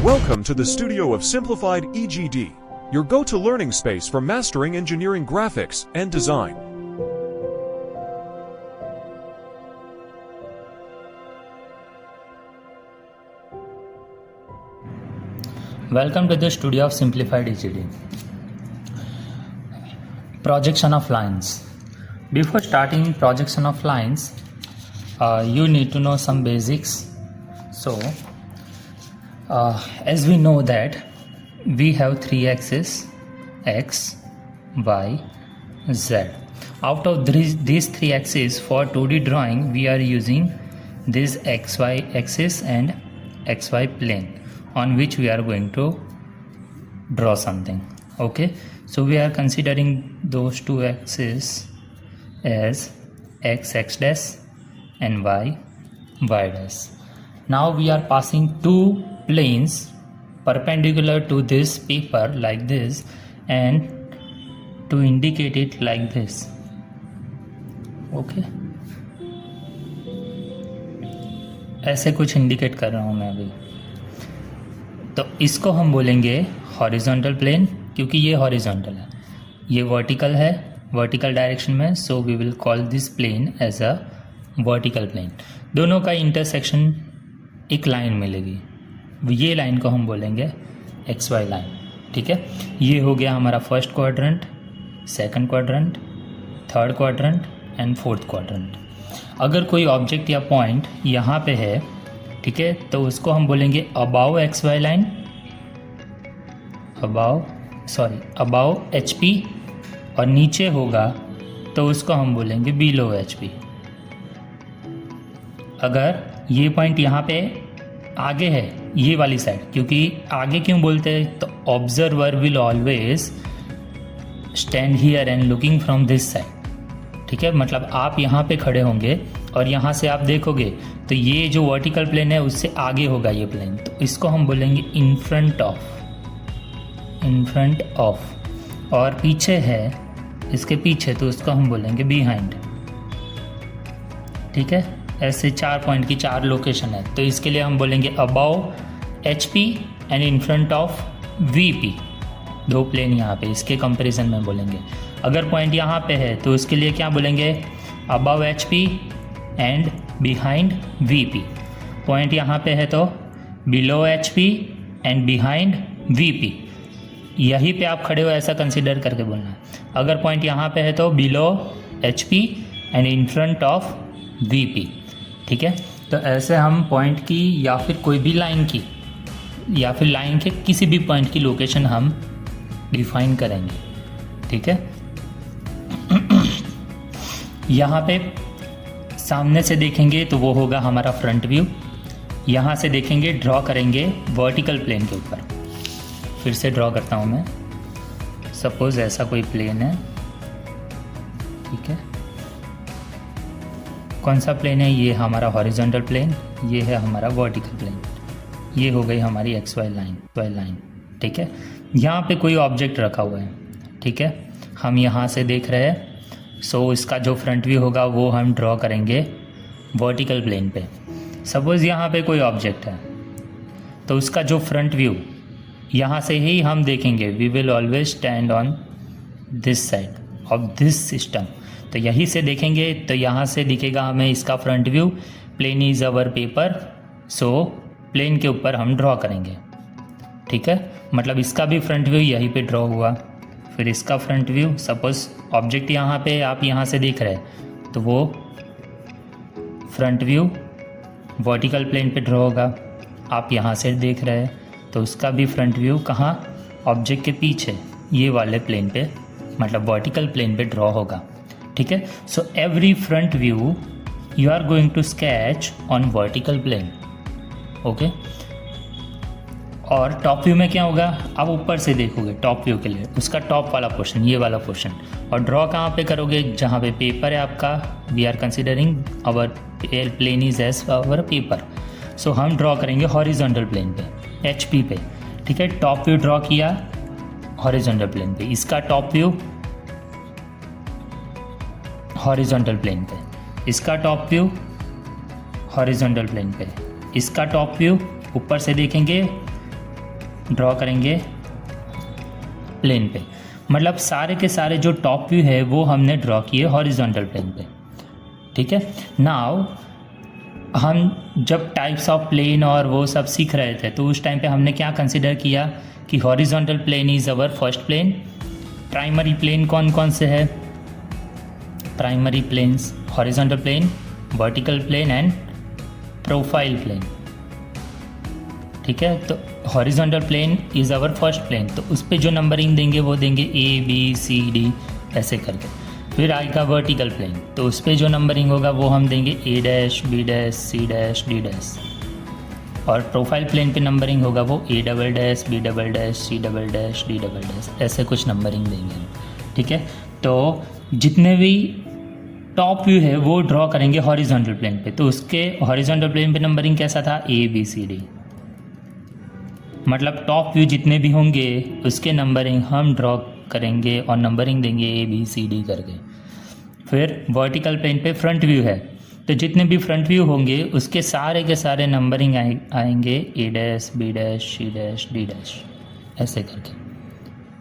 Welcome to the studio of Simplified EGD, your go-to learning space for mastering engineering graphics and design. Welcome to the studio of Simplified EGD. Projection of lines. Before starting projection of lines, you need to know some basics. So, as we know that we have three axes, X, Y, Z. Out of these three axes for 2D drawing, we are using this XY axis and XY plane on which we are going to draw something. Okay, so we are considering those two axes as X dash and Y dash. Now we are passing two planes perpendicular to this paper like this and to indicate it like this. Okay, ऐसे कुछ indicate कर रहा हूँ मैं अभी. तो इसको हम बोलेंगे हॉरिजॉन्टल प्लेन, क्योंकि ये हॉरिजॉन्टल है, ये वर्टिकल है, वर्टिकल डायरेक्शन में. So we will call this plane as a vertical plane. दोनों का इंटरसेक्शन एक लाइन मिलेगी, ये लाइन को हम बोलेंगे एक्स वाई लाइन. ठीक है, ये हो गया हमारा first quadrant, second quadrant, third quadrant and fourth quadrant. अगर कोई ऑब्जेक्ट या पॉइंट यहाँ पे है, ठीक है, तो उसको हम बोलेंगे above X Y line, above H P, और नीचे होगा तो उसको हम बोलेंगे बिलो एच पी. अगर ये पॉइंट यहाँ पे आगे है, ये वाली साइड, क्योंकि आगे क्यों बोलते हैं, तो observer will always stand here and looking from this side. ठीक है, मतलब आप यहाँ पे खड़े होंगे और यहाँ से आप देखोगे तो ये जो वर्टिकल प्लेन है उससे आगे होगा ये प्लेन, तो इसको हम बोलेंगे इन फ्रंट ऑफ. और पीछे है, इसके पीछे, तो उसको हम बोलेंगे बिहाइंड. ठीक है, ऐसे 4 पॉइंट की 4 लोकेशन है, तो इसके लिए हम बोलेंगे above H P and in front of V P. 2 plane यहाँ पे इसके कंपैरिजन में बोलेंगे. अगर पॉइंट यहाँ पे है तो उसके लिए क्या बोलेंगे, above H P and behind V P. Point यहाँ पे है तो below H P and behind V P. यहीं पे आप खड़े हो ऐसा कंसिडर करके बोलना है. अगर पॉइंट यहाँ पे है तो below H P and in front of V P. ठीक है, तो ऐसे हम पॉइंट की या फिर कोई भी लाइन की या फिर लाइन के किसी भी पॉइंट की लोकेशन हम डिफाइन करेंगे. ठीक है, यहाँ पे सामने से देखेंगे तो वो होगा हमारा फ्रंट व्यू. यहाँ से देखेंगे, ड्रॉ करेंगे वर्टिकल प्लेन के ऊपर. फिर से ड्रॉ करता हूँ मैं. सपोज ऐसा कोई प्लेन है. ठीक है, कौन सा प्लेन है, ये हमारा हॉरिजॉन्टल प्लेन, ये है हमारा वर्टिकल प्लेन. ये हो गई हमारी एक्स वाई लाइन. ठीक है, यहाँ पे कोई ऑब्जेक्ट रखा हुआ है. ठीक है, हम यहाँ से देख रहे हैं. सो इसका जो फ्रंट व्यू होगा वो हम ड्रॉ करेंगे वर्टिकल प्लेन पे. सपोज़ यहाँ पे कोई ऑब्जेक्ट है, तो उसका जो फ्रंट व्यू यहाँ से ही हम देखेंगे. We will always stand on this side of this system. तो यहीं से देखेंगे तो यहाँ से दिखेगा हमें इसका front view. Plane is our paper, so plane के ऊपर हम ड्रॉ करेंगे. ठीक है, मतलब इसका भी फ्रंट व्यू यहीं पे ड्रॉ हुआ. फिर इसका फ्रंट व्यू, सपोज ऑब्जेक्ट यहाँ पे आप यहाँ से देख रहे हैं तो वो फ्रंट व्यू वर्टिकल प्लेन पे ड्रॉ होगा. आप यहाँ से देख रहे हैं तो उसका भी फ्रंट व्यू कहाँ, ऑब्जेक्ट के पीछे, ये वाले प्लेन पे, मतलब वर्टिकल प्लेन पे ड्रॉ होगा. ठीक है, so every front view you are going to sketch on vertical plane. Okay, और टॉप व्यू में क्या होगा, आप ऊपर से देखोगे टॉप व्यू के लिए, उसका टॉप वाला पोर्शन, ये वाला पोर्शन. और ड्रॉ कहाँ पे करोगे, जहाँ पे पेपर है आपका. We are considering our plane is as our paper. So हम ड्रॉ करेंगे हॉरिजॉन्टल प्लेन पे, एच पी पे. ठीक है, टॉप व्यू ड्रॉ किया हॉरिजॉन्टल प्लेन पे, इसका टॉप व्यू हॉरिजॉन्टल प्लेन पे, इसका टॉप व्यू हॉरिजॉन्टल प्लेन पे, इसका टॉप व्यू ऊपर से देखेंगे ड्रॉ करेंगे प्लेन पे, मतलब सारे के सारे जो टॉप व्यू है वो हमने ड्रॉ किए हॉरिजॉन्टल प्लेन पे, ठीक है। नाउ हम जब टाइप्स ऑफ प्लेन और वो सब सीख रहे थे तो उस टाइम पे हमने क्या कंसिडर किया कि horizontal plane is our first plane. Primary plane कौन कौन से है? Primary planes horizontal plane, vertical plane and profile plane, ठीक है। तो horizontal plane is our first plane, तो उस पर जो नंबरिंग देंगे वो देंगे A B C D ऐसे करके। फिर आएगा वर्टिकल प्लेन, तो उस पर जो नंबरिंग होगा वो हम देंगे A dash B dash C dash D dash. और प्रोफाइल प्लेन पे नंबरिंग होगा वो A double dash B double dash C double dash D double dash, ऐसे कुछ नंबरिंग देंगे हम, ठीक है। तो जितने भी टॉप व्यू है वो ड्रॉ करेंगे हॉरिजॉन्टल प्लेन पे, तो उसके हॉरिजॉन्टल प्लेन पे नंबरिंग कैसा था? A B C D, मतलब टॉप व्यू जितने भी होंगे उसके नंबरिंग हम ड्रॉ करेंगे और नंबरिंग देंगे A B C D करके। फिर वर्टिकल प्लेन पे फ्रंट व्यू है, तो जितने भी फ्रंट व्यू होंगे उसके सारे के सारे नंबरिंग आएंगे A dash B dash C dash D dash ऐसे करके,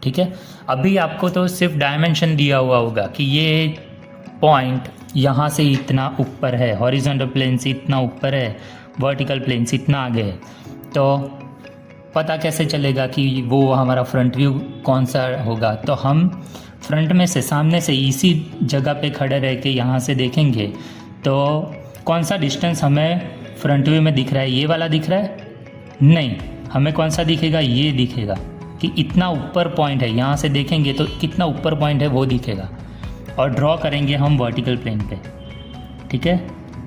ठीक है। अभी आपको तो सिर्फ डायमेंशन दिया हुआ होगा कि ये पॉइंट यहाँ से इतना ऊपर है, हॉरिजॉन्टल प्लेन से इतना ऊपर है, वर्टिकल प्लेन से इतना आगे है, तो पता कैसे चलेगा कि वो हमारा फ्रंट व्यू कौन सा होगा? तो हम फ्रंट में से सामने से इसी जगह पे खड़े रह के यहाँ से देखेंगे तो कौन सा डिस्टेंस हमें फ्रंट व्यू में दिख रहा है? ये वाला दिख रहा है? नहीं, हमें कौन सा दिखेगा? ये दिखेगा कि इतना ऊपर पॉइंट है, यहाँ से देखेंगे तो कितना ऊपर पॉइंट है वो दिखेगा। और ड्रॉ करेंगे हम वर्टिकल प्लेन पे, ठीक है।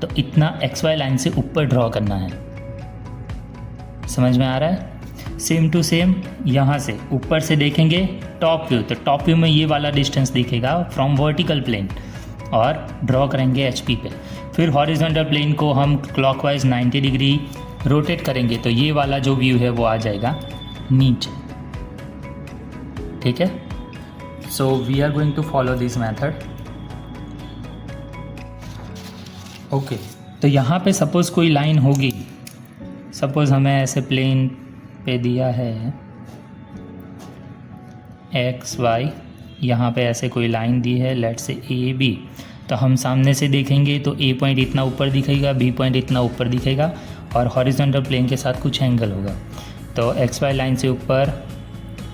तो इतना XY लाइन से ऊपर ड्रॉ करना है, समझ में आ रहा है? सेम टू सेम यहाँ से ऊपर से देखेंगे टॉप व्यू, तो टॉप व्यू में ये वाला डिस्टेंस दिखेगा फ्रॉम वर्टिकल प्लेन और ड्रॉ करेंगे HP पे। फिर हॉरिजॉन्टल प्लेन को हम क्लॉकवाइज 90 डिग्री रोटेट करेंगे तो ये वाला जो व्यू है वो आ जाएगा नीचे, ठीक है। So we are going to follow this method, okay. तो यहाँ पे सपोज कोई लाइन होगी, सपोज हमें ऐसे प्लेन पे दिया है XY, यहाँ पे ऐसे कोई लाइन दी है लेट से AB, तो हम सामने से देखेंगे तो A पॉइंट इतना ऊपर दिखेगा, B पॉइंट इतना ऊपर दिखेगा और हॉरिजॉन्टल प्लेन के साथ कुछ एंगल होगा। तो XY लाइन से ऊपर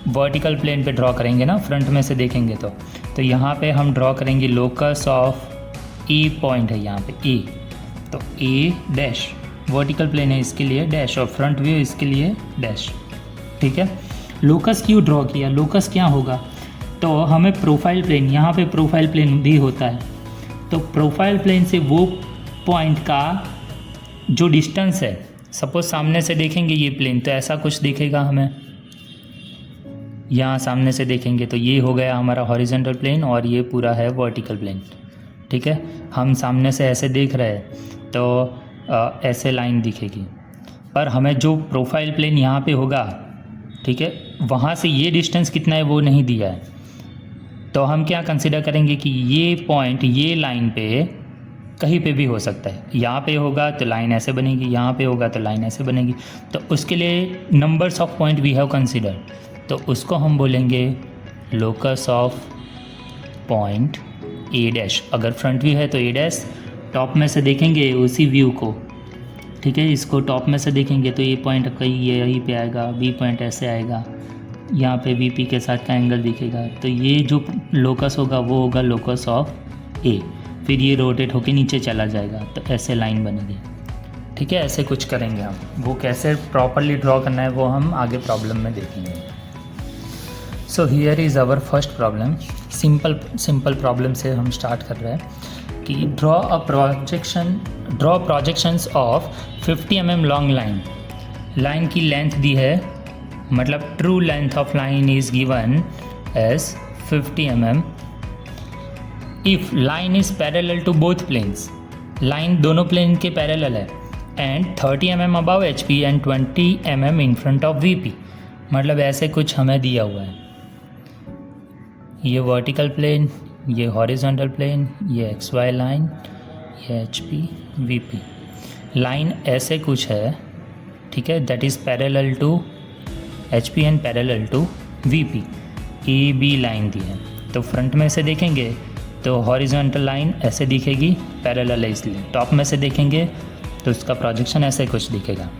वर्टिकल प्लेन पे ड्रॉ करेंगे ना, फ्रंट में से देखेंगे तो यहाँ पे हम ड्रॉ करेंगे लोकस ऑफ E पॉइंट है यहाँ पे A, तो A डैश वर्टिकल प्लेन है इसके लिए डैश और फ्रंट व्यू इसके लिए डैश, ठीक है। लोकस क्यों ड्रॉ किया? लोकस क्या होगा? तो हमें प्रोफाइल प्लेन, यहाँ पे प्रोफाइल प्लेन भी होता है, तो प्रोफाइल प्लेन से वो पॉइंट का जो डिस्टेंस है, सपोज सामने से देखेंगे ये प्लेन तो ऐसा कुछ दिखेगा हमें, यहाँ सामने से देखेंगे तो ये हो गया हमारा हॉरिजॉन्टल प्लेन और ये पूरा है वर्टिकल प्लेन, ठीक है। हम सामने से ऐसे देख रहे हैं तो ऐसे लाइन दिखेगी, पर हमें जो प्रोफाइल प्लेन यहाँ पे होगा, ठीक है, वहाँ से ये डिस्टेंस कितना है वो नहीं दिया है, तो हम क्या कंसिडर करेंगे कि ये पॉइंट ये लाइन पे कहीं पे भी हो सकता है। यहाँ पे होगा तो लाइन ऐसे बनेगी, यहाँ पे होगा तो लाइन ऐसे बनेगी, तो उसके लिए numbers of point we have consider, तो उसको हम बोलेंगे locus of point A dash. अगर फ्रंट व्यू है तो A डैश, टॉप में से देखेंगे उसी व्यू को, ठीक है, इसको टॉप में से देखेंगे तो ये पॉइंट कहीं ये यहीं पे आएगा, B पॉइंट ऐसे आएगा, यहाँ पे VP के साथ का एंगल दिखेगा, तो ये जो लोकस होगा वो होगा लोकस ऑफ A। फिर ये रोटेट होके नीचे चला जाएगा तो ऐसे लाइन बनेगी, ठीक है। ऐसे कुछ करेंगे हम, वो कैसे प्रॉपरली ड्रॉ करना है वो हम आगे प्रॉब्लम में देखेंगे। So here is our first problem. Simple problem से हम स्टार्ट कर रहे हैं कि draw projections of 50 mm long line. Line की लेंथ दी है, मतलब true length of line is given as 50 mm if line is parallel to both planes. Line दोनों प्लेन के पैरेलल है and 30 mm above HP and 20 mm in front of VP। मतलब ऐसे कुछ हमें दिया हुआ है, ये वर्टिकल प्लेन, ये हॉरिजॉन्टल प्लेन, ये XY लाइन, ये HP VP। लाइन ऐसे कुछ है, ठीक है, that is parallel to H P and parallel to V P, A B line दी है। तो फ्रंट में से देखेंगे तो हॉरिजॉन्टल लाइन ऐसे दिखेगी, पैरेलल है इसलिए। टॉप में से देखेंगे तो उसका प्रोजेक्शन ऐसे कुछ दिखेगा।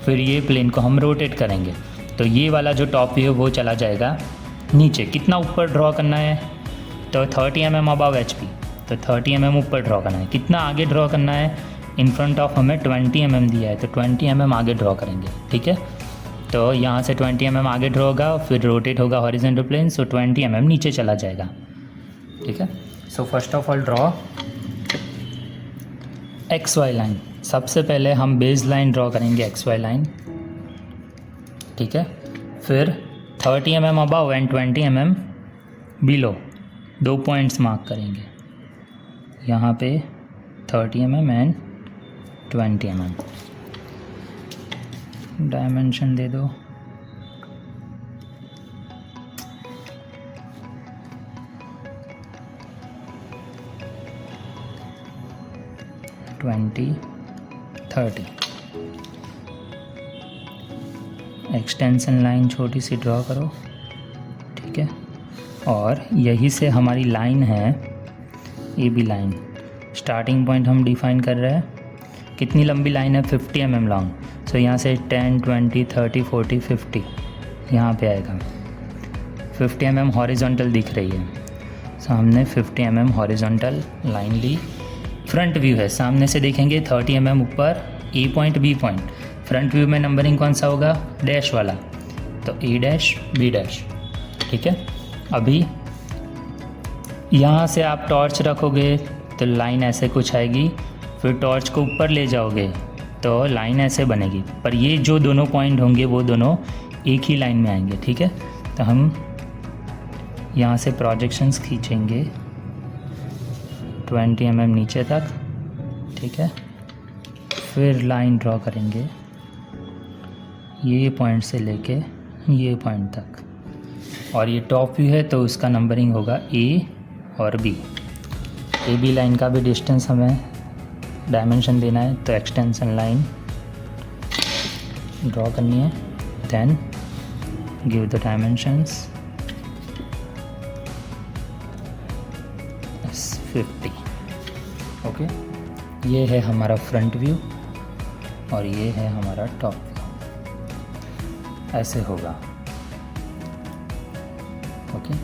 फिर ये प्लेन को हम रोटेट करेंगे तो ये वाला जो टॉप व्यू है वो चला जाएगा नीचे। कितना ऊपर ड्रॉ करना है, तो 30 mm अबव एच पी, तो 30 mm ऊपर ड्रॉ करना है। कितना आगे ड्रॉ करना है, इन फ्रंट ऑफ हमें 20 mm दिया है तो 20 mm आगे ड्रॉ करेंगे, ठीक है। तो यहाँ से 20 mm आगे ड्रॉ होगा, फिर रोटेट होगा हॉरिजॉन्टल प्लेन, सो 20 mm नीचे चला जाएगा, ठीक है। So first of all draw X Y line. सबसे पहले हम बेस लाइन ड्रॉ करेंगे एक्स वाई लाइन, ठीक है। फिर 30 mm above and 20 mm below, 2 points mark करेंगे यहाँ पे 30 mm एंड 20 mm। डायमेंशन दे दो, ट्वेंटी 30। एक्सटेंशन लाइन छोटी सी ड्रॉ करो, ठीक है। और यही से हमारी लाइन है A B line. Starting point हम डिफाइन कर रहे हैं। कितनी लंबी लाइन है, 50 mm लॉन्ग। सो यहाँ से 10, 20, 30, 40, 50 यहाँ पे आएगा। 50 mm हॉरिजॉन्टल दिख रही है, सो हमने 50 mm हॉरिजॉन्टल लाइन ली। फ्रंट व्यू है, सामने से देखेंगे 30 mm ऊपर, A point B point. Front view में नंबरिंग कौन सा होगा, डैश वाला, तो ए डैश बी डैश, ठीक है। अभी यहाँ से आप टॉर्च रखोगे तो लाइन ऐसे कुछ आएगी, फिर टॉर्च को ऊपर ले जाओगे तो लाइन ऐसे बनेगी, पर ये जो दोनों पॉइंट होंगे वो दोनों एक ही लाइन में आएंगे, ठीक है। तो हम यहाँ से प्रोजेक्शंस खींचेंगे 20 mm नीचे तक, ठीक है। फिर लाइन ड्रॉ करेंगे ये पॉइंट से लेके ये पॉइंट तक, और ये टॉप व्यू है तो उसका नंबरिंग होगा ए और बी। ए बी लाइन का भी डिस्टेंस हमें डायमेंशन देना है, तो एक्सटेंशन लाइन ड्रॉ करनी है, then give the dimensions 50। Okay, ये है हमारा फ्रंट व्यू और ये है हमारा टॉप व्यू, ऐसे होगा। ओके,